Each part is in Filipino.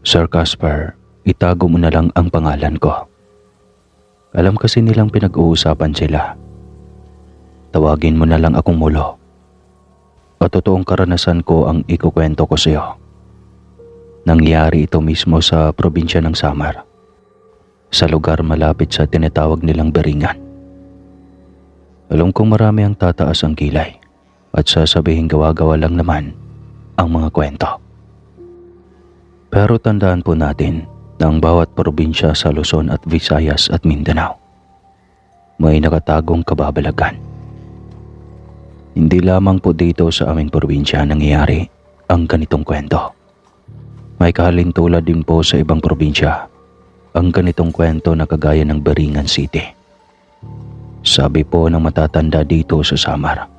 Sir Casper, itago mo na lang ang pangalan ko. Alam kasi nilang pinag-uusapan sila. Tawagin mo na lang akong Mulo. At totoong karanasan ko ang ikukwento ko sa iyo. Nangyari ito mismo sa probinsya ng Samar, sa lugar malapit sa tinatawag nilang Beringan. Alam kong marami ang tataas ang kilay at sasabihin gawa-gawa lang naman ang mga kwento. Pero tandaan po natin na ang bawat probinsya sa Luzon at Visayas at Mindanao may nakatagong kababalagan. Hindi lamang po dito sa aming probinsya nangyayari ang ganitong kwento. May kahalintulad din po sa ibang probinsya ang ganitong kwento na kagaya ng Beringan City. Sabi po ng matatanda dito sa Samar,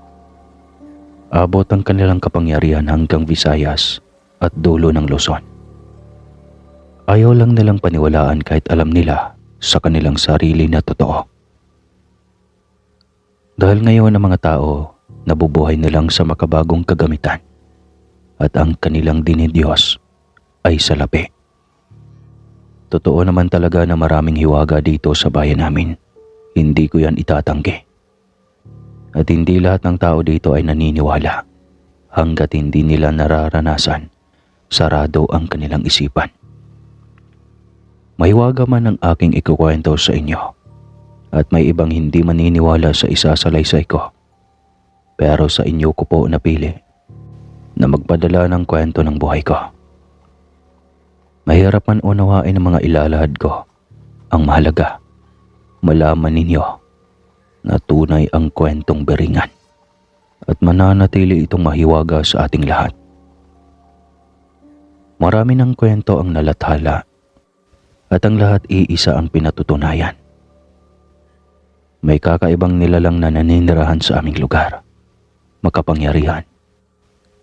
abot ang kanilang kapangyarihan hanggang Visayas at dulo ng Luzon. Ayaw lang nilang paniwalaan kahit alam nila sa kanilang sarili na totoo. Dahil ngayon ang mga tao nabubuhay nilang sa makabagong kagamitan at ang kanilang dinidiyos ay salapi. Totoo naman talaga na maraming hiwaga dito sa bayan namin. Hindi ko yan itatanggi. At hindi lahat ng tao dito ay naniniwala hanggat hindi nila nararanasan, sarado ang kanilang isipan. Mahiwaga man ang aking ikukwento sa inyo at may ibang hindi maniniwala sa isasalaysay ko. Pero sa inyo ko po napili na magpadala ng kwento ng buhay ko. Mahirap man unawain ang mga ilalahad ko. Ang mahalaga, malaman ninyo na tunay ang kwentong Beringan at mananatili itong mahiwaga sa ating lahat. Marami ng kwento ang nalathala at ang lahat iisa ang pinatutunayan. May kakaibang nilalang na naninirahan sa aming lugar, makapangyarihan,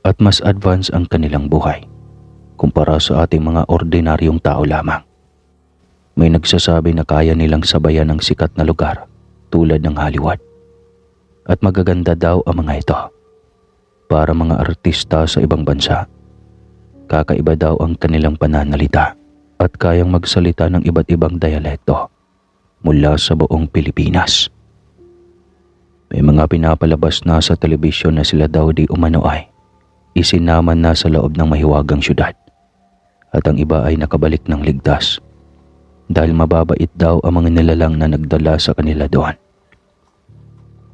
at mas advance ang kanilang buhay kumpara sa ating mga ordinaryong tao lamang. May nagsasabi na kaya nilang sabayan ng sikat na lugar tulad ng Hollywood. At magaganda daw ang mga ito. Para mga artista sa ibang bansa, kakaiba daw ang kanilang pananalita at kayang magsalita ng iba't ibang dialekto mula sa buong Pilipinas. May mga pinapalabas na sa telebisyon na sila daw di umano ay isinaman na sa loob ng mahiwagang syudad at ang iba ay nakabalik ng ligtas dahil mababait daw ang mga nilalang na nagdala sa kanila doon.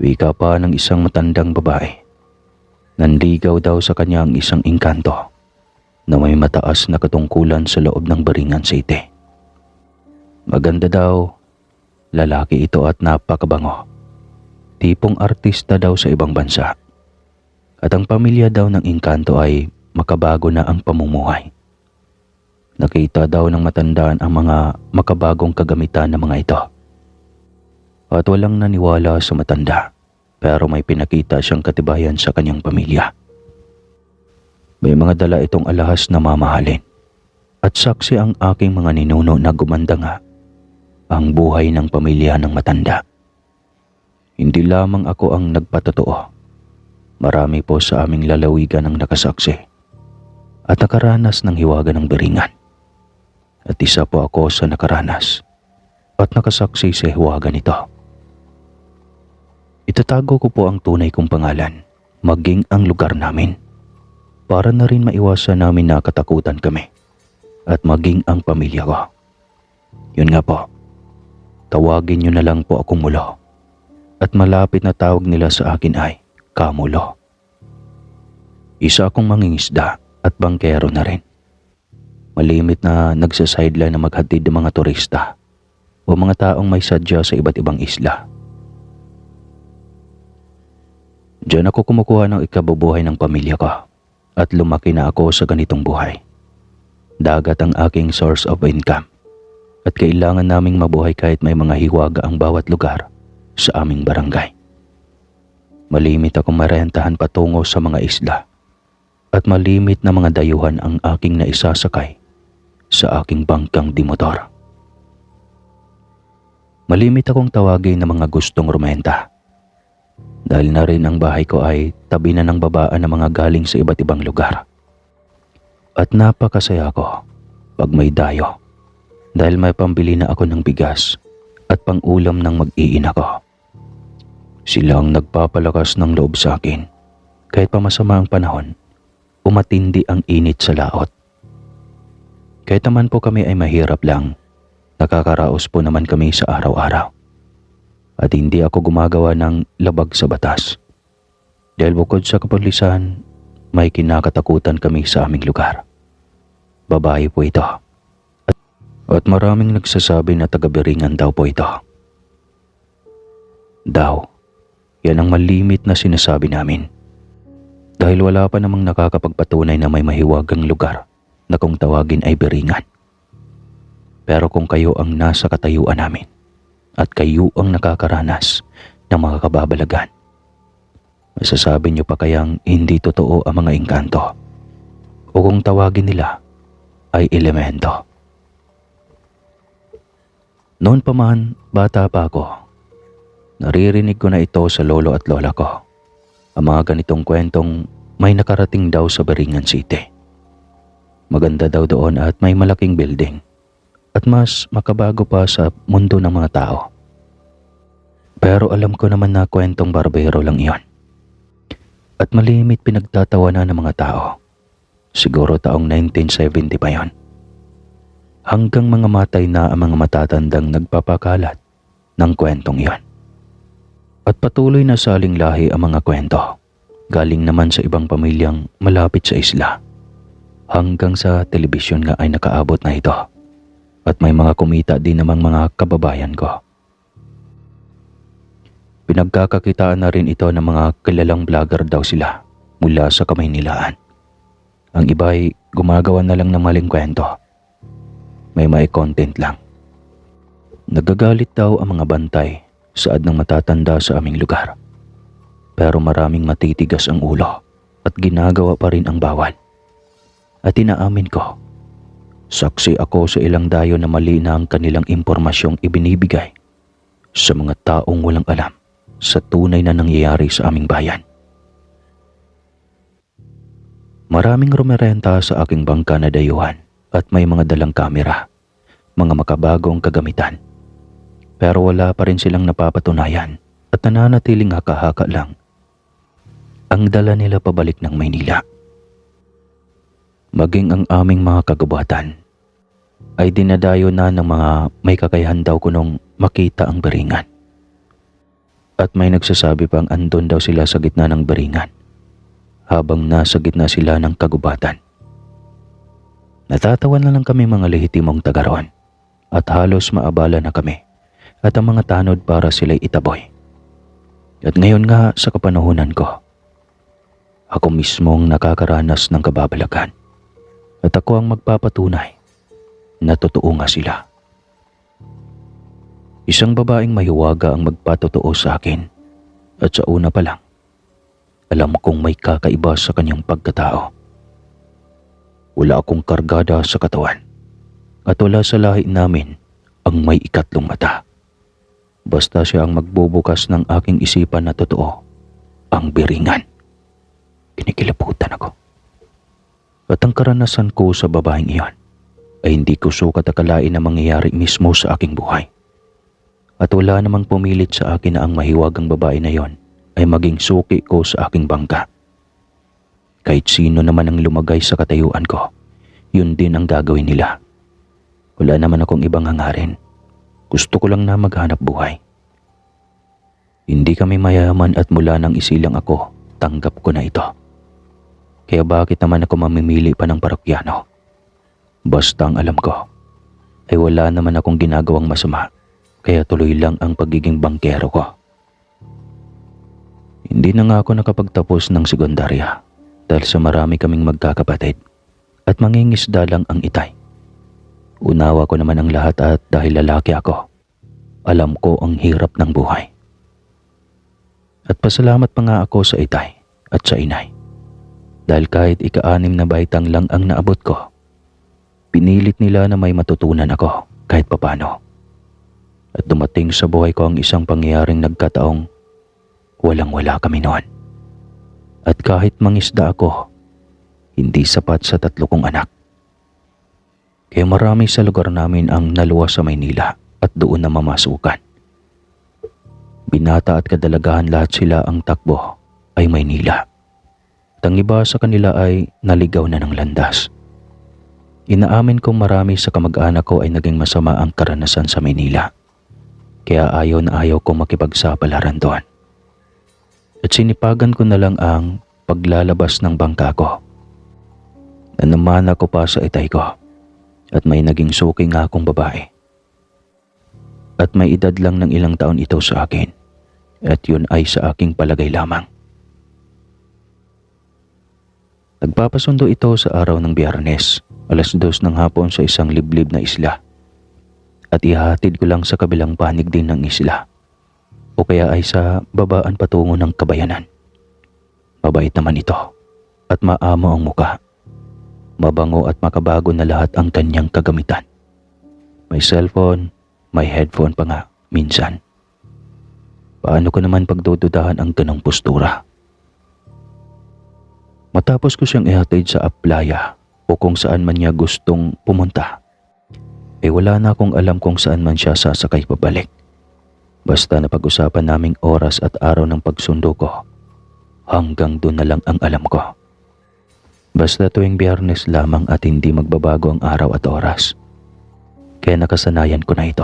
Wika pa ng isang matandang babae. Nanligaw daw sa kanya ang isang engkanto na may mataas na katungkulan sa loob ng Beringan City. Maganda daw, lalaki ito at napakabango. Tipong artista daw sa ibang bansa. At ang pamilya daw ng engkanto ay makabago na ang pamumuhay. Nakita daw ng matandaan ang mga makabagong kagamitan ng mga ito. At walang naniwala sa matanda, pero may pinakita siyang katibayan sa kanyang pamilya. May mga dala itong alahas na mamahalin. At saksi ang aking mga ninuno na gumanda nga ang buhay ng pamilya ng matanda. Hindi lamang ako ang nagpatotoo. Marami po sa aming lalawigan ang nakasaksi at nakaranas ng hiwaga ng Beringan. At isa po ako sa nakaranas at nakasaksi sa hiwaga nito. Itatago ko po ang tunay kong pangalan, maging ang lugar namin, para na rin maiwasan namin na katakutan kami at maging ang pamilya ko. Yun nga po, tawagin nyo na lang po akong Mulo at malapit na tawag nila sa akin ay Kamulo. Isa akong mangingisda at bangkero na rin. Malimit na nagsa-sideline na maghatid ng mga turista o mga taong may sadya sa iba't ibang isla. Diyan ako kumukuha ng ikabubuhay ng pamilya ko at lumaki na ako sa ganitong buhay. Dagat ang aking source of income at kailangan naming mabuhay kahit may mga hiwaga ang bawat lugar sa aming barangay. Malimit akong marentahan patungo sa mga isla at malimit na mga dayuhan ang aking naisasakay sa aking bangkang dimotor. Malimit akong tawagin ng mga gustong rumenta dahil na rin ang bahay ko ay tabi na ng babaan ng mga galing sa iba't ibang lugar. At napakasaya ko pag may dayo dahil may pambili na ako ng bigas at pang-ulam ng mag-iina ko. Sila ang nagpapalakas ng loob sa akin kahit pa masama ang panahon, umatindi ang init sa laot. Kahit naman po kami ay mahirap lang, nakakaraos po naman kami sa araw-araw. At hindi ako gumagawa ng labag sa batas. Dahil bukod sa kapulisan, may kinakatakutan kami sa aming lugar. Babae po ito. At maraming nagsasabi na taga-Biringan daw po ito. Daw, yan ang malimit na sinasabi namin. Dahil wala pa namang nakakapagpatunay na may mahiwagang lugar na kung tawagin ay Biringan. Pero kung kayo ang nasa katayuan namin at kayo ang nakakaranas ng mga kababalagan, masasabi niyo pa kayang hindi totoo ang mga engkanto o kung tawagin nila ay elemento. Noon pa man, bata pa ako, naririnig ko na ito sa lolo at lola ko. Ang mga ganitong kwentong may nakarating daw sa Biringan City. Maganda daw doon at may malaking building at mas makabago pa sa mundo ng mga tao. Pero alam ko naman na kwentong barbero lang iyon. At malimit pinagtatawanan ng mga tao. Siguro taong 1970 pa yon. Hanggang mga matay na ang mga matatandang nagpapakalat ng kwentong iyon. At patuloy na saling lahi ang mga kwento. Galing naman sa ibang pamilyang malapit sa isla. Hanggang sa telebisyon nga ay nakaabot na ito. At may mga kumita din namang mga kababayan ko. Pinagkakakitaan na rin ito ng mga kilalang vlogger daw sila mula sa Kamaynilaan. Ang iba ay gumagawa na lang ng maling kwento. May content lang. Nagagalit daw ang mga bantay saad ng matatanda sa aming lugar. Pero maraming matitigas ang ulo at ginagawa pa rin ang bawal. At inaamin ko, saksi ako sa ilang dayo na mali na ang kanilang impormasyong ibinibigay sa mga taong walang alam sa tunay na nangyayari sa aming bayan. Maraming rumerenta sa aking bangka na dayuhan at may mga dalang kamera, mga makabagong kagamitan. Pero wala pa rin silang napapatunayan at nananatiling haka-haka lang ang dala nila pabalik ng Maynila. Maging ang aming mga kagubatan ay dinadayo na ng mga may kakayahan daw kunong makita ang Biringan. At may nagsasabi pang andon daw sila sa gitna ng Biringan habang nasa gitna sila ng kagubatan. Natatawa na lang kami mga lehitimong taga roon at halos maabala na kami at ang mga tanod para sila'y itaboy. At ngayon nga sa kapanahunan ko, ako mismong nakakaranas ng kababalagan at ako ang magpapatunay na totoo nga sila. Isang babaeng mahiwaga ang magpatotoo sa akin at sa una pa lang, alam kong may kakaiba sa kanyang pagkatao. Wala akong kargada sa katawan at wala sa lahi namin ang may ikatlong mata. Basta siya ang magbubukas ng aking isipan na totoo, ang Biringan. Kinikilabutan ako. At ang karanasan ko sa babaeng iyon ay hindi ko sukat akalain na mangyayari mismo sa aking buhay. At wala namang pumilit sa akin na ang mahiwagang babae na iyon ay maging suki ko sa aking bangka. Kahit sino naman ang lumagay sa katayuan ko, yun din ang gagawin nila. Wala naman akong ibang hangarin. Gusto ko lang na maghanap buhay. Hindi kami mayaman at mula nang isilang ako, tanggap ko na ito. Kaya bakit naman ako mamimili pa ng parokyano? Basta ang alam ko ay wala naman akong ginagawang masama, kaya tuloy lang ang pagiging bangkero ko. Hindi na nga ako nakapagtapos ng sekundarya dahil sa marami kaming magkakapatid at mangingisda lang ang itay. Unawa ko naman ang lahat at dahil lalaki ako, alam ko ang hirap ng buhay. At pasalamat pa nga ako sa itay at sa inay. Dahil kahit ika-6 na baitang lang ang naabot ko, pinilit nila na may matutunan ako kahit papano. At dumating sa buhay ko ang isang pangyayaring nagkataong walang-wala kami noon. At kahit mangisda ako, hindi sapat sa 3 kong anak. Kaya marami sa lugar namin ang naluwas sa Maynila at doon na mamasukan. Binata at kadalagahan lahat sila ang takbo ay Maynila. At ang iba sa kanila ay naligaw na ng landas. Inaamin kong marami sa kamag-anak ko ay naging masama ang karanasan sa Maynila. Kaya ayaw na ayaw kong makipagsapalaran doon. At sinipagan ko na lang ang paglalabas ng bangka ko. Nanamana ko pa sa itay ko. At may naging suki nga akong babae. At may edad lang ng ilang taon ito sa akin. At yun ay sa aking palagay lamang. Nagpapasundo ito sa araw ng Biyernes, 2:00 ng hapon sa isang liblib na isla. At ihahatid ko lang sa kabilang panig din ng isla. O kaya ay sa babaan patungo ng Kabayanan. Mabait naman ito at maamo ang muka. Mabango at makabago na lahat ang kanyang kagamitan. May cellphone, may headphone pa nga minsan. Paano ko naman pagdududahan ang ganong postura? Matapos ko siyang ihatid sa playa o kung saan man niya gustong pumunta, wala na akong alam kung saan man siya sasakay pabalik. Basta napag-usapan naming oras at araw ng pagsundo ko, hanggang doon na lang ang alam ko. Basta tuwing Biyernes lamang at hindi magbabago ang araw at oras. Kaya nakasanayan ko na ito.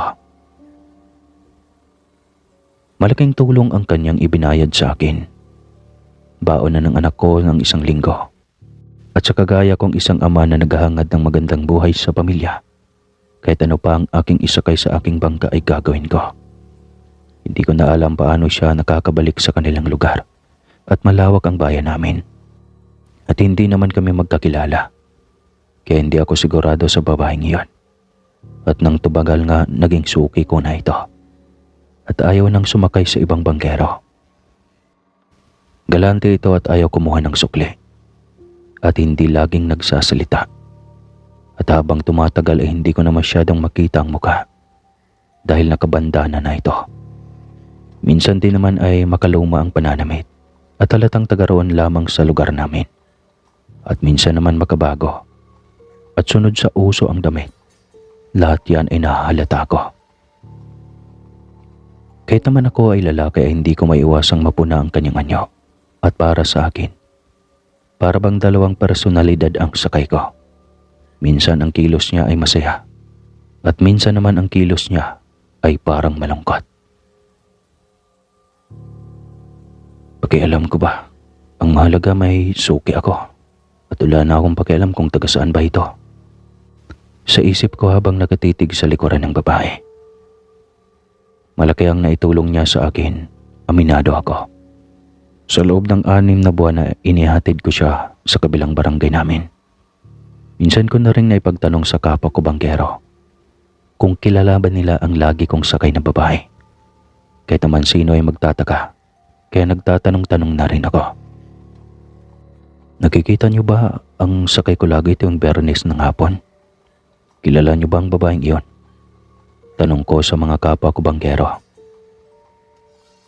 Malaking tulong ang kanyang ibinayad sa akin. Baon na ng anak ko ng 1 linggo. At sa kagaya kong isang ama na naghahangad ng magandang buhay sa pamilya, kahit ano pa ang aking isakay sa aking bangka ay gagawin ko. Hindi ko na alam paano siya nakakabalik sa kanilang lugar at malawak ang bayan namin. At hindi naman kami magkakilala. Kaya hindi ako sigurado sa babaeng iyon. At nang tubagal nga naging suki ko na ito. At ayaw nang sumakay sa ibang bangkero. Galante ito at ayaw kumuha ng sukli. At hindi laging nagsasalita. At habang tumatagal ay hindi ko na masyadong makita ang muka. Dahil nakabandana na ito. Minsan din naman ay makaluma ang pananamit. At halatang tagaroon lamang sa lugar namin. At minsan naman makabago. At sunod sa uso ang damit. Lahat yan ay nahahalata ko. Kahit naman ako ay lalaki ay hindi ko maiwasang mapuna ang kanyang anyo. At para sa akin, para bang dalawang personalidad ang sakay ko. Minsan ang kilos niya ay masaya. At minsan naman ang kilos niya ay parang malungkot. Pakialam ko ba? Ang mahalaga may suki ako. At wala na akong pakialam kung taga saan ba ito. Sa isip ko habang nakatitig sa likuran ng babae. Malaki ang naitulong niya sa akin. Aminado ako. Sa loob ng 6 na buwan na inihatid ko siya sa kabilang barangay namin. Minsan ko na rin naipagtanong sa kapwa ko bangkero kung kilala ba nila ang lagi kong sakay na babae. Kahit naman sino ay magtataka, kaya nagtatanong-tanong na rin ako. Nakikita niyo ba ang sakay ko lagi tuwing Biyernes ng hapon? Kilala niyo ba ang babaeng iyon? Tanong ko sa mga kapwa ko bangkero.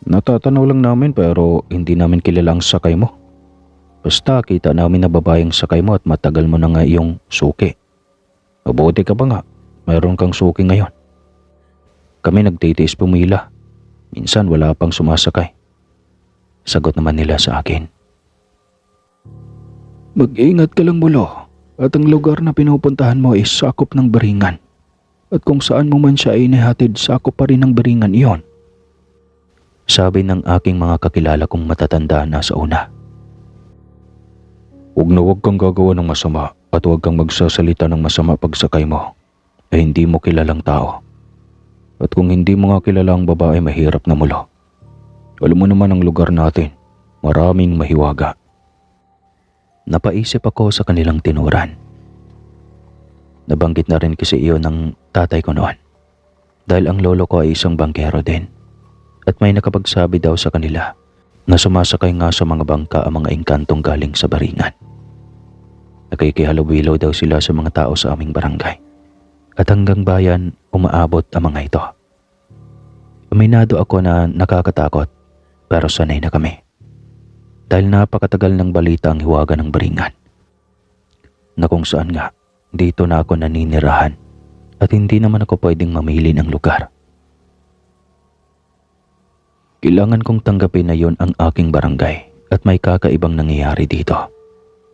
Natatanaw lang namin pero hindi namin kilala ang sakay mo. Basta kita namin na babaeng sakay mo at matagal mo na nga iyong suki. Mabuti ka ba nga? Mayroon kang suki ngayon. Kami nagtitiis pumila. Minsan wala pang sumasakay. Sagot naman nila sa akin. Mag-ingat ka lang mulo at ang lugar na pinupuntahan mo is sakop ng Baringan. At kung saan mo man siya inihatid, sakop pa rin ng Baringan iyon. Sabi ng aking mga kakilala kong matatanda na sa una. Huwag kang gagawa ng masama at huwag kang magsasalita ng masama pagsakay mo. Hindi mo kilalang tao. At kung hindi mo nga kilala ang babae, mahirap na mulo. Alam mo naman ang lugar natin. Maraming mahiwaga. Napaisip ako sa kanilang tinuran. Nabanggit na rin kasi iyon ng tatay ko noon. Dahil ang lolo ko ay isang bangkero din. At may nakapagsabi daw sa kanila na sumasakay nga sa mga bangka ang mga engkantong galing sa Baringan. Nakikihalubilo daw sila sa mga tao sa aming barangay. At hanggang bayan, umaabot ang mga ito. Aminado ako na nakakatakot, pero sanay na kami. Dahil napakatagal ng balita ang hiwaga ng Baringan. Na kung saan nga, dito na ako naninirahan at hindi naman ako pwedeng mamili ng lugar. Kailangan kong tanggapin na yon ang aking barangay at may kakaibang nangyayari dito.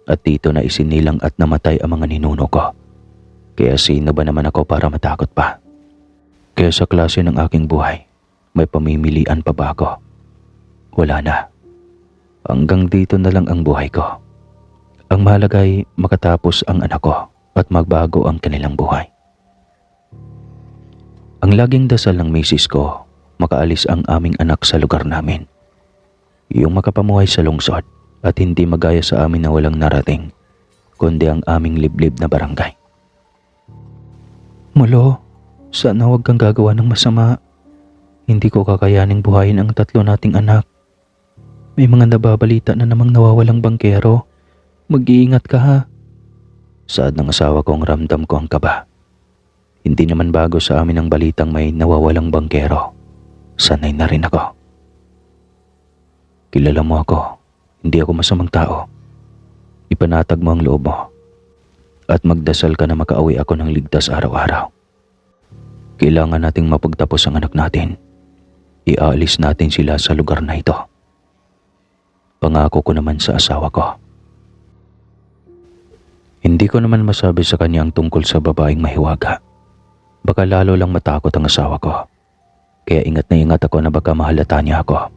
At dito na isinilang at namatay ang mga ninuno ko. Kaya sino ba naman ako para matakot pa? Kaya sa klase ng aking buhay, may pamimilian pa ba ako? Wala na. Hanggang dito na lang ang buhay ko. Ang mahalaga ay makatapos ang anak ko at magbago ang kanilang buhay. Ang laging dasal ng misis ko, makaalis ang aming anak sa lugar namin. Yung makapamuhay sa lungsod at hindi magaya sa amin na walang narating, kundi ang aming liblib na barangay. Mulo, sana huwag kang gagawa ng masama. Hindi ko kakayaning buhayin ang 3 nating anak. May mga nababalita na namang nawawalang bangkero. Mag-iingat ka ha. Saad ng asawa kong ramdam ko ang kaba. Hindi naman bago sa amin ang balitang may nawawalang bangkero. Sanay na rin ako. Kilala mo ako. Hindi ako masamang tao. Ipanatag mo ang loob mo. At magdasal ka na makauwi ako ng ligtas araw-araw. Kailangan nating mapagtapos ang anak natin. Iaalis natin sila sa lugar na ito. Pangako ko naman sa asawa ko. Hindi ko naman masabi sa kanya ang tungkol sa babaeng mahiwaga. Baka lalo lang matakot ang asawa ko. Kaya ingat na ingat ako na baka mahalata niya ako.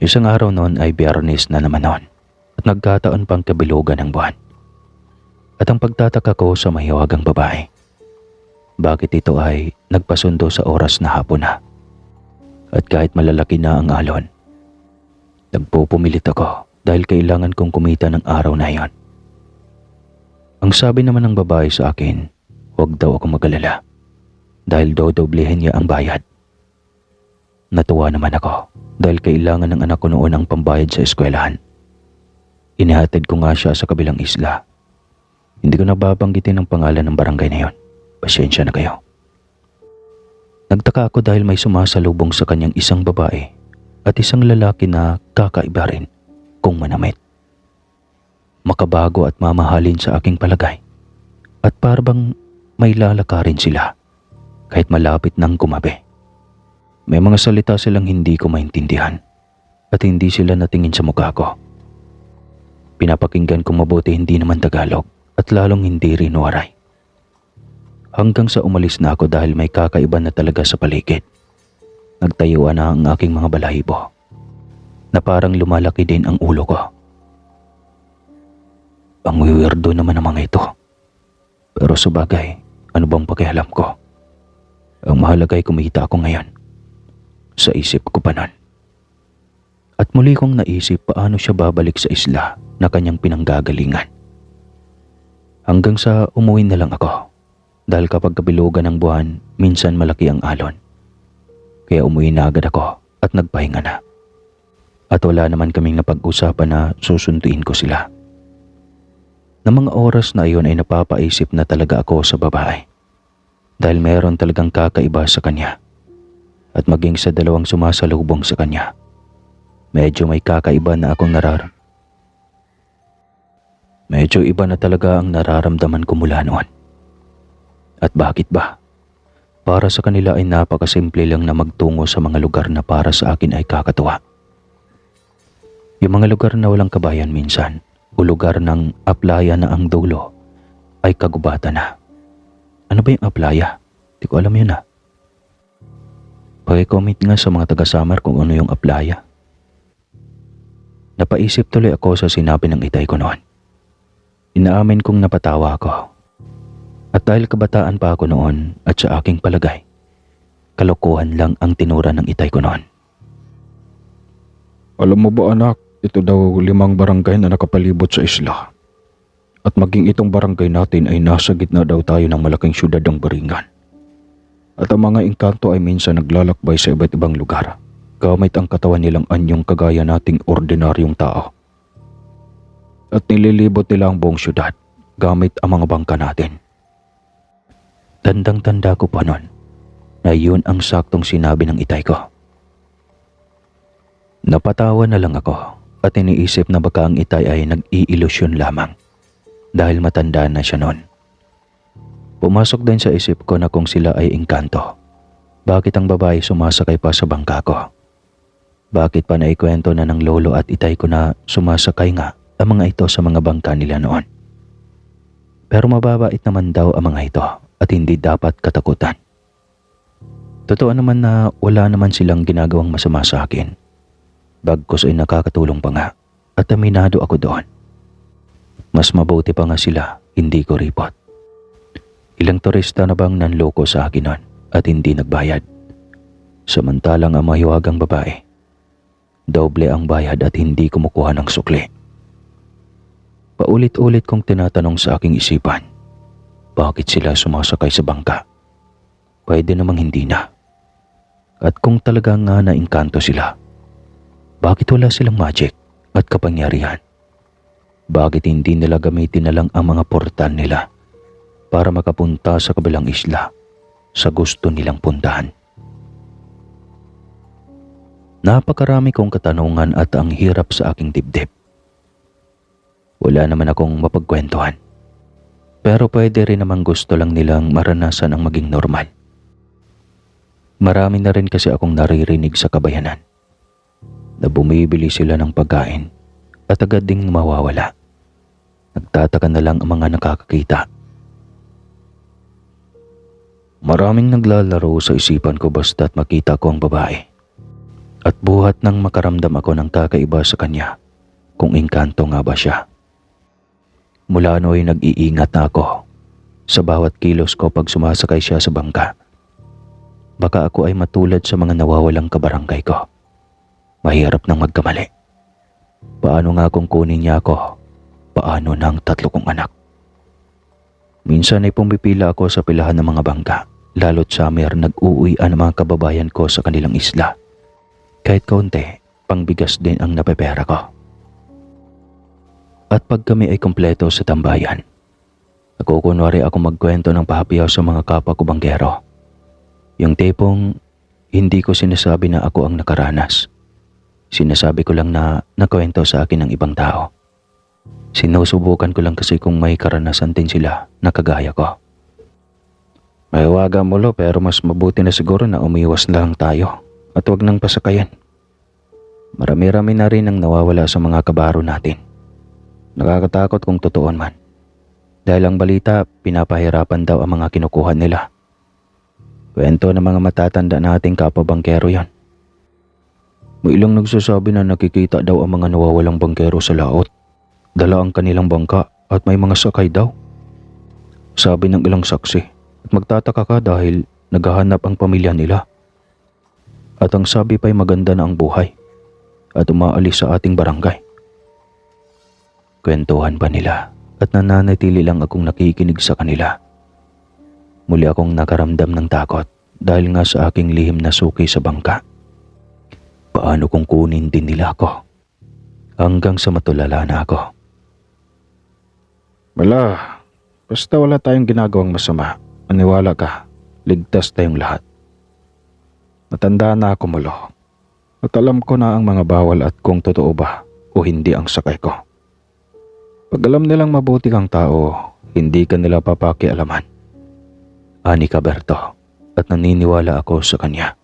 Isang araw noon ay Biyernes na naman noon at nagkataon pang kabilugan ng buwan. At ang pagtataka ko sa mahiwagang babae, bakit ito ay nagpasundo sa oras na hapon na? At kahit malalaki na ang alon, nagpupumilit ako dahil kailangan kong kumita ng araw na iyon. Ang sabi naman ng babae sa akin, huwag daw ako mag-alala dahil dodoblehin niya ang bayad. Natuwa naman ako dahil kailangan ng anak ko noon ang pambayad sa eskwelahan. Inihatid ko nga siya sa kabilang isla. Hindi ko nababanggitin ang pangalan ng barangay na yon. Pasensya na kayo. Nagtaka ako dahil may sumasalubong sa kanyang isang babae at isang lalaki na kakaiba rin kung manamit. Makabago at mamahalin sa aking palagay at parang may lalakarin sila kahit malapit nang kumabi. May mga salita silang hindi ko maintindihan at hindi sila natingin sa mukha ko. Pinapakinggan kong mabuti hindi naman Tagalog at lalong hindi rin waray. Hanggang sa umalis na ako dahil may kakaiba na talaga sa paligid. Nagtayuan na ang aking mga balahibo na parang lumalaki din ang ulo ko. Ang weirdo naman ang mga ito. Pero sabagay, ano bang pakialam ko? Ang mahalaga ay kumita ako ngayon. Sa isip ko pa nun. At muli kong naisip paano siya babalik sa isla na kanyang pinanggagalingan. Hanggang sa umuwi na lang ako. Dahil kapag kabilugan ng buwan, minsan malaki ang alon. Kaya umuwi na agad ako at nagpahinga na. At wala naman kaming napag-usapan na susunduin ko sila. Na mga oras na iyon ay napapaisip na talaga ako sa babae. Dahil meron talagang kakaiba sa kanya. At maging sa dalawang sumasalubong sa kanya, medyo may kakaiba na akong Medyo iba na talaga ang nararamdaman ko mula noon. At bakit ba? Para sa kanila ay napakasimple lang na magtungo sa mga lugar na para sa akin ay kakatuwa. Yung mga lugar na walang kabayan minsan, o lugar ng aplaya na ang dulo ay kagubatan na. Ano ba yung aplaya? Di ko alam yun . Paki-comment nga sa mga taga-Samar kung ano yung aplaya. Napaisip tuloy ako sa sinabi ng itay ko noon. Inaamin kong napatawa ako. At dahil kabataan pa ako noon at sa aking palagay, kalokohan lang ang tinura ng itay ko noon. Alam mo ba anak, ito daw 5 barangay na nakapalibot sa isla. At maging itong barangay natin ay nasa gitna daw tayo ng malaking syudad ng Baringan. At ang mga engkanto ay minsan naglalakbay sa iba't ibang lugar, gamit ang katawan nilang anyong kagaya nating ordinaryong tao. At nililibot nila ang buong syudad, gamit ang mga bangka natin. Tandang-tanda ko pa noon na yun ang saktong sinabi ng itay ko. Napatawa na lang ako at iniisip na baka ang itay ay nag-iilusyon lamang dahil matanda na siya noon. Pumasok din sa isip ko na kung sila ay engkanto, bakit ang babae sumasakay pa sa bangka ko? Bakit pa naikwento na ng lolo at itay ko na sumasakay nga ang mga ito sa mga bangka nila noon? Pero mababait naman daw ang mga ito at hindi dapat katakutan. Totoo naman na wala naman silang ginagawang masama sa akin. Bagkus ay nakakatulong pa nga at aminado ako doon. Mas mabuti pa nga sila, hindi ko ripot. Ilang turista na bang nanloko sa akin noon at hindi nagbayad? Samantalang ang mahiwagang babae, doble ang bayad at hindi kumukuha ng sukli. Paulit-ulit kong tinatanong sa aking isipan, bakit sila sumasakay sa bangka? Pwede namang hindi na. At kung talaga nga naengkanto sila, bakit wala silang magic at kapangyarihan? Bakit hindi nila gamitin na lang ang mga portal nila para makapunta sa kabilang isla sa gusto nilang puntahan? Napakarami kong katanungan at ang hirap sa aking dibdib. Wala naman akong mapagkwentuhan. Pero pwede rin namang gusto lang nilang maranasan ang maging normal. Marami na rin kasi akong naririnig sa kabayanan na bumibili sila ng pagkain at agad ding mawawala. Nagtataka na lang ang mga nakakakita. Maraming naglalaro sa isipan ko basta't makita ko ang babae. At buhat nang makaramdam ako ng kakaiba sa kanya kung engkanto nga ba siya. Mula nooy nag-iingat na ako sa bawat kilos ko pag sumasakay siya sa bangka. Baka ako ay matulad sa mga nawawalang kabarangay ko. Mahirap nang magkamali. Paano nga kung kunin niya ako? Paano na ang 3 kong anak? Minsan ay pumipila ako sa pilahan ng mga bangka, lalo't summer nag-uuwian ang mga kababayan ko sa kanilang isla. Kahit kaunti, pangbigas din ang napepera ko. At pag kami ay kumpleto sa tambayan, nagkukunwari ako magkwento ng pahapiyaw sa mga kapwa ko banggero. Yung tipong hindi ko sinasabi na ako ang nakaranas. Sinasabi ko lang na nakwento sa akin ng ibang tao. Sinusubukan ko lang kasi kung may karanasan din sila na kagaya ko. Mahiwaga mo lo, pero mas mabuti na siguro na umiwas na lang tayo at huwag nang pasakayan. Marami-rami na rin ang nawawala sa mga kabaro natin. Nakakatakot kung totoo man. Dahil ang balita, pinapahirapan daw ang mga kinukuha nila. Kwento ng mga matatanda nating kapabangkero yan. May ilang nagsasabi na nakikita daw ang mga nawawalang bangkero sa laot. Dala ang kanilang bangka at may mga sakay daw. Sabi ng ilang saksi, at magtataka ka dahil naghahanap ang pamilya nila. At ang sabi pa'y maganda na ang buhay at umaalis sa ating barangay. Kwentuhan pa nila at nananatili lang akong nakikinig sa kanila. Muli akong nakaramdam ng takot dahil nga sa aking lihim na suki sa bangka. Paano kung kunin din nila ako? Hanggang sa matulala na ako. Wala, basta wala tayong ginagawang masama. Maniwala ka, ligtas tayong lahat. Matanda na ako, Mulo. At alam ko na ang mga bawal at kung totoo ba o hindi ang sakay ko. Pag alam nilang mabuti kang tao, hindi ka nila papakialaman. Ani ka, Berto, at naniniwala ako sa kanya.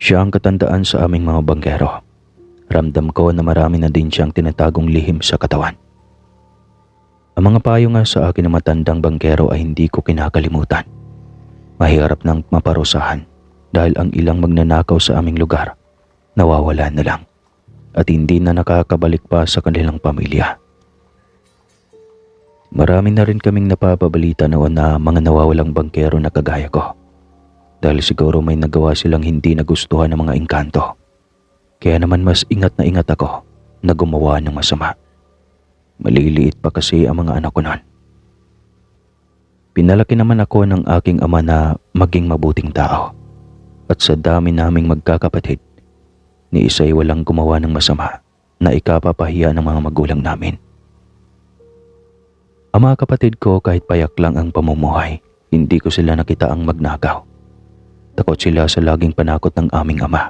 Siya ang katandaan sa aming mga banggero. Ramdam ko na marami na din siyang tinatagong lihim sa katawan. Ang mga payo nga sa akin ng matandang banggero ay hindi ko kinakalimutan. Mahirap nang maparusahan dahil ang ilang magnanakaw sa aming lugar nawawala na lang at hindi na nakakabalik pa sa kanilang pamilya. Marami na rin kaming napapabalita noon na mga nawawalang bangkero na kagaya ko. Dahil siguro may nagawa silang hindi nagustuhan ng mga engkanto. Kaya naman mas ingat na ingat ako na gumawa ng masama. Maliliit pa kasi ang mga anak ko noon. Pinalaki naman ako ng aking ama na maging mabuting tao. At sa dami naming magkakapatid, ni isa'y walang gumawa ng masama na ikapapahiya ng mga magulang namin. Ang mga kapatid ko kahit payak lang ang pamumuhay, hindi ko sila nakita ang magnakaw. Takot sila sa laging panakot ng aming ama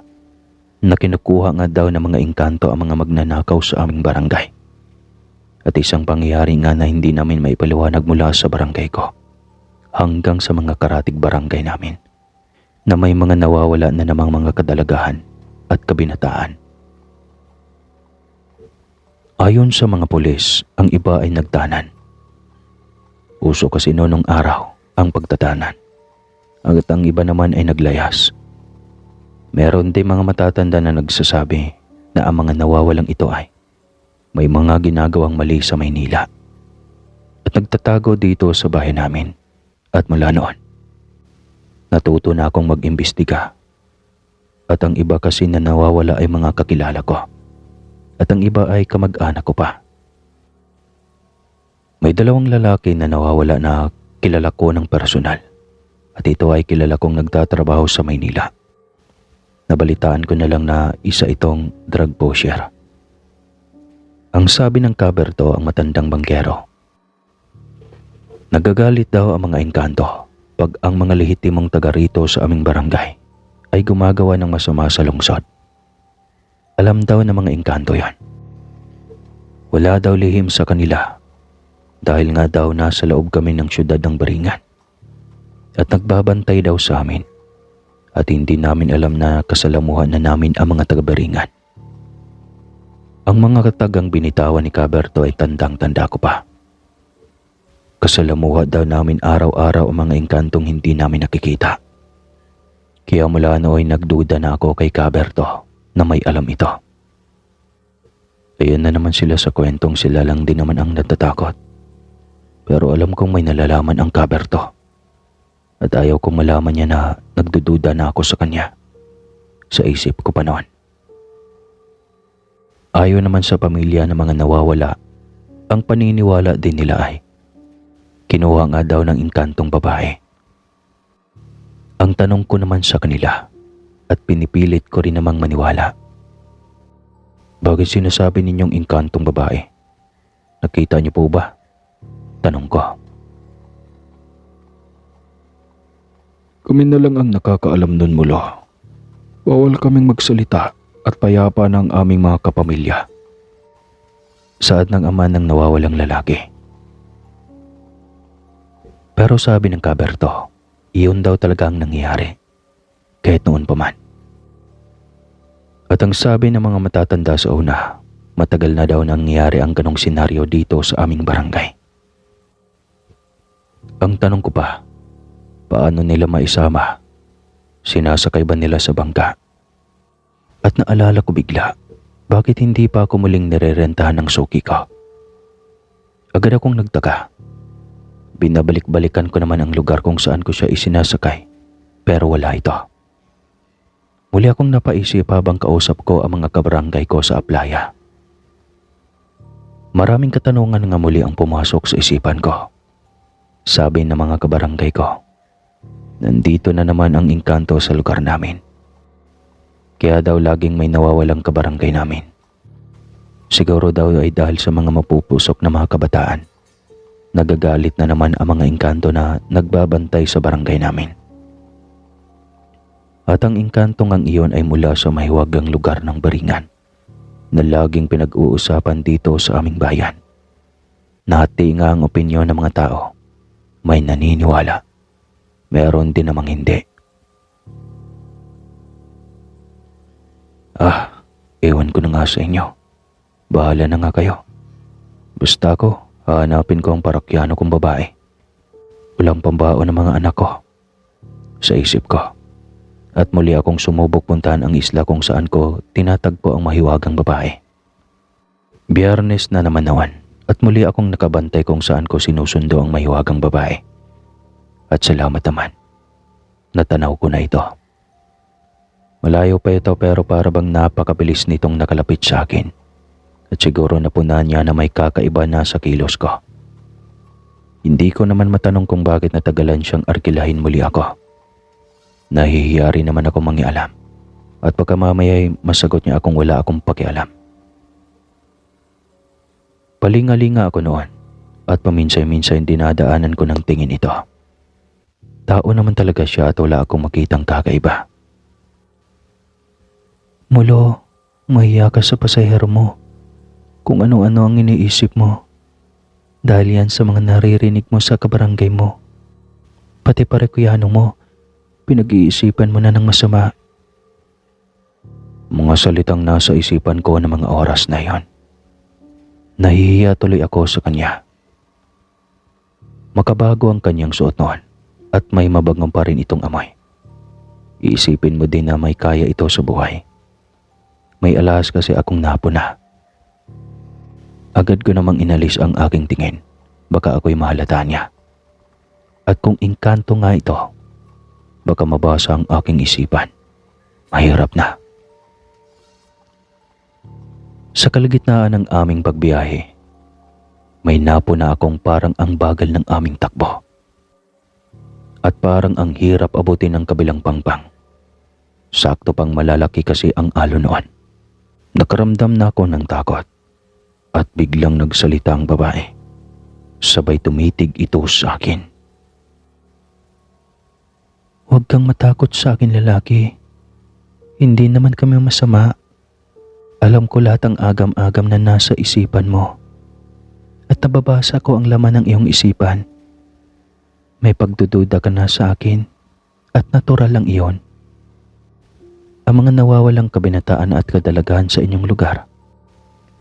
na kinukuha nga daw ng mga engkanto ang mga magnanakaw sa aming barangay. At isang pangyayari nga na hindi namin maipaliwanag mula sa barangay ko hanggang sa mga karatig barangay namin na may mga nawawala na namang mga kadalagahan at kabinataan. Ayon sa mga pulis, ang iba ay nagtanan. Uso kasi noong araw ang pagtatanan at ang iba naman ay naglayas. Meron din mga matatanda na nagsasabi na ang mga nawawalang ito ay may mga ginagawang mali sa Maynila at nagtatago dito sa bahay namin. At mula noon, natuto na akong mag-imbestiga. At ang iba kasi na nawawala ay mga kakilala ko. At ang iba ay kamag-anak ko pa. May 2 lalaki na nawawala na kilala ko ng personal. At ito ay kilala kong nagtatrabaho sa Maynila. Nabalitaan ko na lang na isa itong drug pusher. Ang sabi ng kaberto ang matandang banggero, nagagalit daw ang mga engkanto pag ang mga lehitimong taga rito sa aming barangay ay gumagawa ng masama sa lungsod. Alam daw ng mga engkanto yon. Wala daw lihim sa kanila dahil nga daw nasa loob kami ng syudad ng Baringan at nagbabantay daw sa amin at hindi namin alam na kasalamuhan na namin ang mga taga Baringan. Ang mga katagang binitawan ni Caberto ay tandang-tanda ko pa. Kasalamuha daw namin araw-araw ang mga engkantong hindi namin nakikita. Kaya mula nooy nagduda na ako kay Caberto na may alam ito. Ayan na naman sila sa kwentong sila lang din naman ang natatakot. Pero alam kong may nalalaman ang Caberto. At ayaw kong malaman niya na nagdududa na ako sa kanya. Sa isip ko pa noon. Ayon naman sa pamilya ng mga nawawala, ang paniniwala din nila ay kinuha nga daw ng engkantong babae. Ang tanong ko naman sa kanila at pinipilit ko rin namang maniwala. Bakit sinasabi ninyong engkantong babae? Nakita niyo po ba? Tanong ko. Kami na lang ang nakakaalam nun, Mulo. Bawal kaming magsalita at payapa ng aming mga kapamilya. Saad ng ama ng nawawalang lalaki. Pero sabi ng Caberto, iyon daw talaga ang nangyayari, kahit noon pa man. At ang sabi ng mga matatanda sa una, matagal na daw nangyayari ang ganong senaryo dito sa aming barangay. Ang tanong ko pa, paano nila maisama? Sinasakay ba nila sa bangka? At naalala ko bigla, bakit hindi pa ako muling nirerentahan ng suki ko? Agad akong nagtaka. Binabalik-balikan ko naman ang lugar kung saan ko siya isinasakay, pero wala ito. Muli akong napaisip habang kausap ko ang mga kabarangay ko sa Aplaya. Maraming katanungan nga muli ang pumasok sa isipan ko. Sabi ng mga kabarangay ko, nandito na naman ang engkanto sa lugar namin. Kaya daw laging may nawawalang kabarangay namin. Siguro daw ay dahil sa mga mapupusok na mga kabataan. Nagagalit na naman ang mga engkanto na nagbabantay sa barangay namin. At ang engkantong ang iyon ay mula sa mahiwagang lugar ng Baringan na laging pinag-uusapan dito sa aming bayan. Nahati nga ang opinyon ng mga tao. May naniniwala. Meron din namang hindi. Ewan ko na nga sa inyo. Bahala na nga kayo. Basta ko, hahanapin ko ang parakyano kong babae. Walang pambaon ng mga anak ko. Sa isip ko. At muli akong sumubok puntahan ang isla kung saan ko tinatagpo ang mahiwagang babae. Biyernes na naman nawan at muli akong nakabantay kung saan ko sinusundo ang mahiwagang babae. At salamat naman. Natanaw ko na ito. Malayo pa ito pero para bang napakabilis nitong nakalapit sa akin. At siguro napunan niya na may kakaiba na sa kilos ko. Hindi ko naman matanong kung bakit natagalan siyang arkilahin muli ako. Nahihiya rin naman ako mangialam. At pagkamamaya masagot niya akong wala akong pakialam. Palingalinga ako noon at paminsan-minsan dinadaanan ko ng tingin ito. Tao naman talaga siya at wala akong makitang kakaiba. Mulo, mahiya ka sa pasahero mo. Kung ano-ano ang iniisip mo, Dahil yan sa mga naririnig mo sa kabarangay mo. Pati parekyano mo, pinag-iisipan mo na ng masama. Mga salitang nasa isipan ko ng mga oras na yon. Nahihiya tuloy ako sa kanya. Makabago ang kanyang suot noon at may mabango pa rin itong amoy. Iisipin mo din na may kaya ito sa buhay. May alas kasi akong napuna. Agad ko namang inalis ang aking tingin. Baka ako'y mahalata niya. At kung engkanto nga ito, baka mabasa ang aking isipan. Mahirap na. Sa kalagitnaan ng aming pagbiyahe, may napuna akong parang ang bagal ng aming takbo. At parang ang hirap abutin ng kabilang pangpang. Sakto pang malalaki kasi ang alon noon. Nakaramdam na ako ng takot. At biglang nagsalita ang babae. Sabay tumitig ito sa akin. Huwag kang matakot sa akin, lalaki. Hindi naman kami masama. Alam ko lahat ang agam-agam na nasa isipan mo. At nababasa ko ang laman ng iyong isipan. May pagdududa ka na sa akin at natural lang iyon. Ang mga nawawalang kabinataan at kadalagahan sa inyong lugar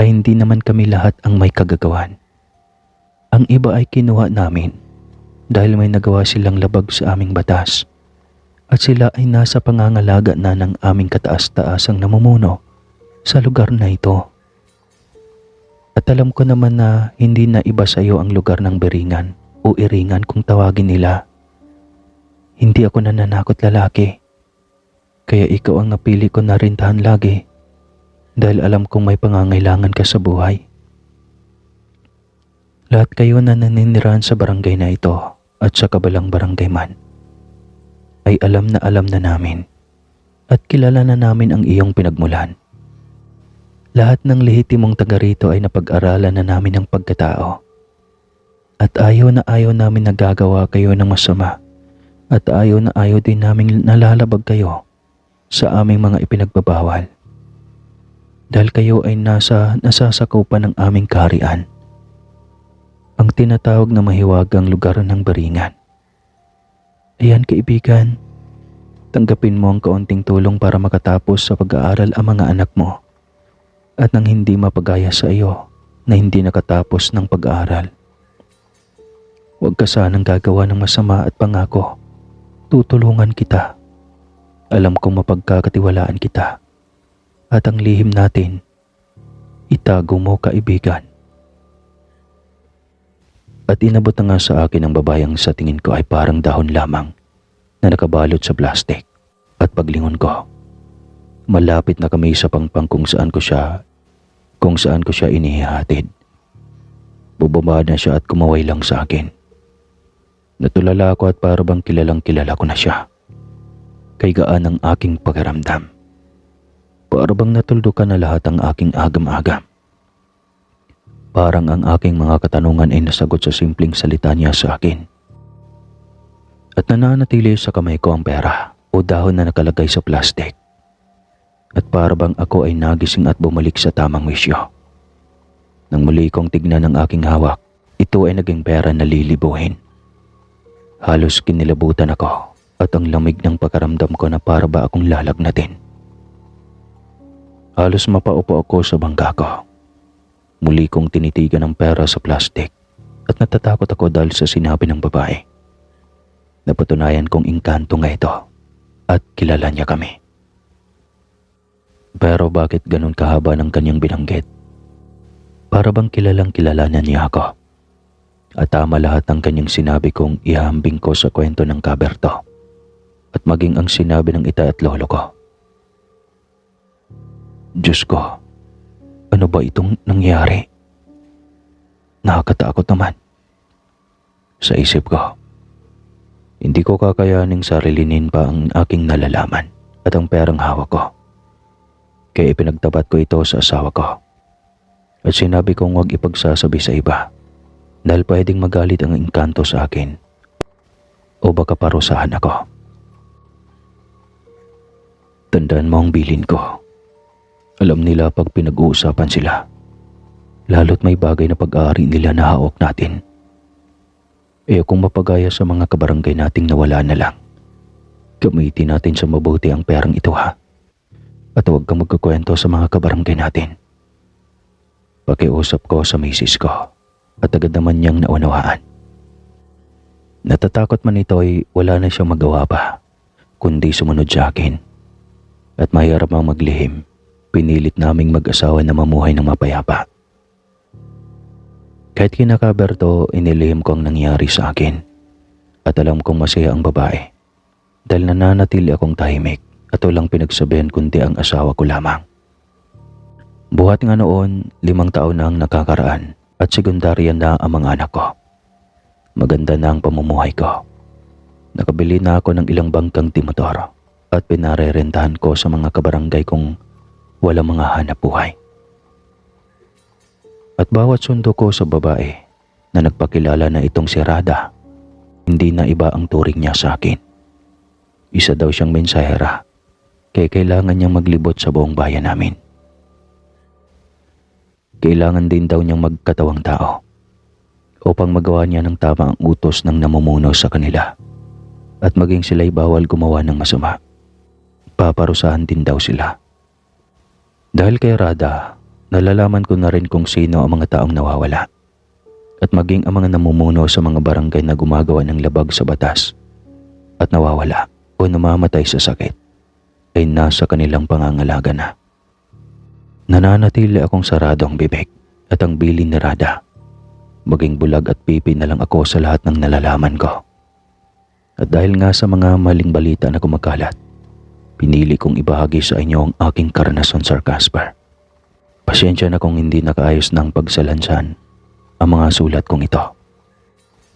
ay hindi naman kami lahat ang may kagagawan. Ang iba ay kinuha namin dahil may nagawa silang labag sa aming batas at sila ay nasa pangangalaga na ng aming kataas-taasang namumuno sa lugar na ito. At alam ko naman na hindi na iba sa iyo ang lugar ng Beringan o Iringan kung tawagin nila. Hindi ako nananakot, lalaki. Kaya ikaw ang napili ko na rintahan lagi dahil alam kong may pangangailangan ka sa buhay. Lahat kayo na naninirahan sa barangay na ito at sa kabilang barangay man ay alam na namin at kilala na namin ang iyong pinagmulan. Lahat ng lehitimong taga rito ay napag-aralan na namin ang pagkatao. At ayaw namin nagagawa kayo ng masama. At ayaw din namin nalalabag kayo sa aming mga ipinagbabawal. Dahil kayo ay nasasakupan ng aming kaharian. Ang tinatawag na mahiwagang lugar ng Beringan. Ayan, kaibigan. Tanggapin mo ang kaunting tulong para makatapos sa pag-aaral ang mga anak mo. At nang hindi mapagaya sa iyo na hindi nakatapos ng pag-aaral. Huwag ka sanang gagawa ng masama at pangako. Tutulungan kita. Alam kong mapagkakatiwalaan kita. At ang lihim natin, itago mo, kaibigan. At inabot na nga sa akin ang babayang sa tingin ko ay parang dahon lamang na nakabalot sa plastik. At paglingon ko, malapit na kami sa pangpang kung saan ko siya inihahatid. Bubaba na siya at kumaway lang sa akin. Natulala ako at parang kilalang kilala ko na siya. Kay gaan ang aking pakiramdam. Parang natuldukan na lahat ang aking agam-agam. Parang ang aking mga katanungan ay nasagot sa simpleng salita niya sa akin. At nananatili sa kamay ko ang pera o dahon na nakalagay sa plastik. At parang ako ay nagising at bumalik sa tamang wisyo. Nang muli kong tignan ang aking hawak, ito ay naging pera na lilibuhin. Halos kinilabutan ako at ang lamig ng pakaramdam ko na para ba akong lalagnatin. Halos mapaupo ako sa bangka ko. Muli kong tinitigan ang pera sa plastik at natatakot ako dahil sa sinabi ng babae. Napatunayan kong engkanto nga ito at kilala niya kami. Pero bakit ganun kahaba ng kanyang binanggit? Para bang kilalang kilala na niya ako. At tama lahat ng kanyang sinabi kong ihahambing ko sa kwento ng kaberto. At maging ang sinabi ng ita at lolo ko. Diyos ko, ano ba itong nangyari? Nakakatakot naman. Sa isip ko, hindi ko kakayaning sarilinin pa ang aking nalalaman at ang perang hawak ko. Kaya ipinagtapat ko ito sa asawa ko. At sinabi kong huwag ipagsasabi sa iba dahil pwedeng magalit ang engkanto sa akin o baka parusahan ako. Tandaan mo ang bilin ko. Alam nila pag pinag-uusapan sila. lalo't may bagay na pag-aari nila na hawak natin. Kung mapagaya sa mga kabarangay nating nawala na lang, gamitin natin sa mabuti ang perang ito ha. At huwag kang magkukwento sa mga kabarangay natin. Pakiusap ko sa misis ko at agad naman niyang naunawaan. Natatakot man ito ay wala na siyang magawa pa, kundi sumunod sa akin. At mahirap mang maglihim, pinilit naming mag-asawa na mamuhay ng mapayapa. Kahit kinakaber to, inilihim ko ang nangyari sa akin. At alam kong masaya ang babae. Dahil nananatili akong tahimik at walang pinagsabihan kundi ang asawa ko lamang. Buhat nga noon, 5 taon na ang nakakaraan at sekundarya na ang mga anak ko. Maganda na ang pamumuhay ko. Nakabili na ako ng ilang bangkang timotor at pinarerentahan ko sa mga kabarangay kong walang mga hanap buhay. At bawat sundo ko sa babae na nagpakilala na itong si Rada, hindi na iba ang turing niya sa akin. Isa daw siyang mensahera, kaya kailangan niyang maglibot sa buong bayan namin. Kailangan din daw niyang magkatawang tao upang magawa niya ng tama ang utos ng namumuno sa kanila at maging sila'y bawal gumawa ng masama. Paparusahan din daw sila. Dahil kay Rada, nalalaman ko na rin kung sino ang mga taong nawawala at maging ang mga namumuno sa mga barangay na gumagawa ng labag sa batas at nawawala o namamatay sa sakit ay nasa kanilang pangangalaga na. Nananatili akong sarado ang bibig at ang bilin ni Rada. Maging bulag at pipi na lang ako sa lahat ng nalalaman ko. At dahil nga sa mga maling balita na kumakalat, pinili kong ibahagi sa inyo ang aking karanasan, Sir Casper. Pasensya na kung hindi nakaayos ng pagsalansan ang mga sulat kong ito.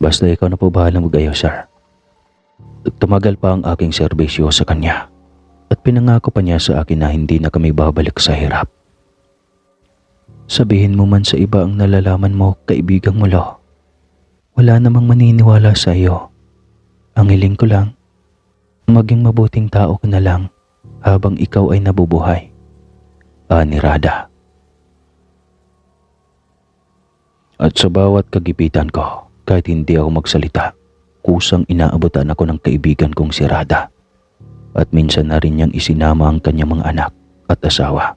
Basta ikaw na po bahalang mag-ayos, sir. Tumagal pa ang aking serbisyo sa kanya at pinangako pa niya sa akin na hindi na kami babalik sa hirap. Sabihin mo man sa iba ang nalalaman mo, kaibigang mo, Lo. Wala namang maniniwala sa iyo. Ang hiling ko lang, maging mabuting tao ka na lang habang ikaw ay nabubuhay. Ani Rada. At sa bawat kagipitan ko, kahit hindi ako magsalita, kusang inaabutan ako ng kaibigan kong si Rada. At minsan na rin niyang isinama ang kanyang mga anak at asawa.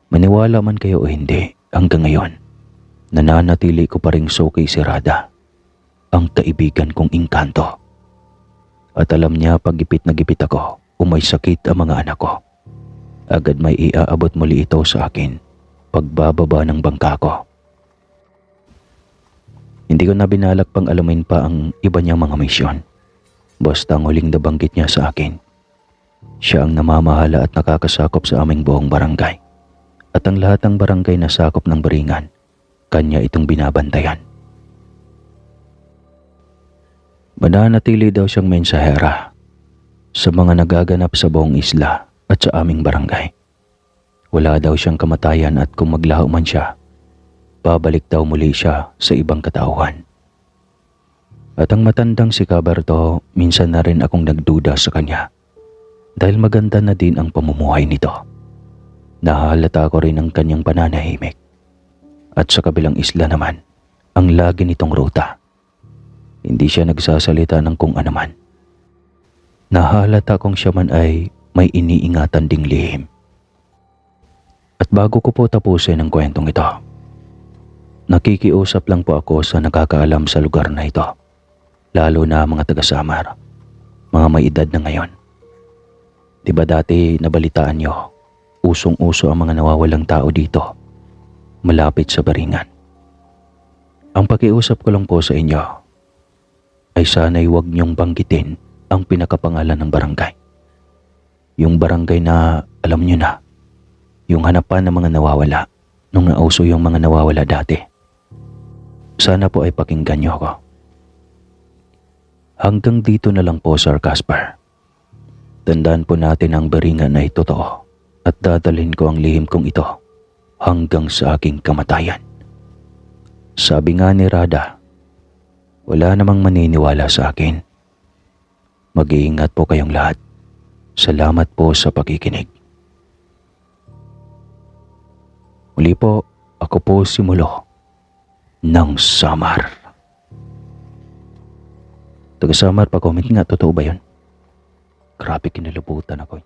Maniwala man kayo o hindi, hanggang ngayon, nananatili ko pa ring suki si Rada, ang kaibigan kong engkanto. At alam niya pag gipit na gipit ako o may sakit ang mga anak ko, agad may iaabot muli ito sa akin pagbababa ng bangka ko. Hindi ko na binalak pang alamin pa ang iba niyang mga misyon. Basta ang huling nabanggit niya sa akin, siya ang namamahala at nakakasakop sa aming buong barangay. At ang lahat ng barangay na sakop ng Baringan, kanya itong binabantayan. Mananatili daw siyang mensahera sa mga nagaganap sa buong isla at sa aming barangay. Wala daw siyang kamatayan at kung maglaho man siya, babalik daw muli siya sa ibang katauhan. At ang matandang si Caberto, minsan na rin akong nagduda sa kanya dahil maganda na din ang pamumuhay nito. Nahalata ko rin ang kanyang pananahimik. At sa kabilang isla naman, ang lagi nitong ruta. Hindi siya nagsasalita ng kung anuman. Nahalata kong siya man ay may iniingatan ding lihim. At bago ko po tapusin ang kwentong ito, nakikiusap lang po ako sa nakakaalam sa lugar na ito, lalo na mga taga-Samar, mga may edad na ngayon. Diba dati nabalitaan nyo, usong-uso ang mga nawawalang tao dito, malapit sa Baringan. Ang pakiusap ko lang po sa inyo ay sana'y huwag niyong banggitin ang pinakapangalan ng barangay. Yung barangay na alam niyo na, yung hanapan ng mga nawawala nung nauso yung mga nawawala dati. Sana po ay pakinggan niyo ako. Hanggang dito na lang po, Sir Casper. Tandaan po natin ang Baringan na ito totoo at dadalhin ko ang lihim kong ito hanggang sa aking kamatayan. Sabi nga ni Rada, wala namang maniniwala sa akin. Mag-iingat po kayong lahat. Salamat po sa pakikinig. Muli po, ako po si Mulo ng Samar. Taga Samar, pa-comment nga, totoo ba yun? Grabe, kinilabutan ako.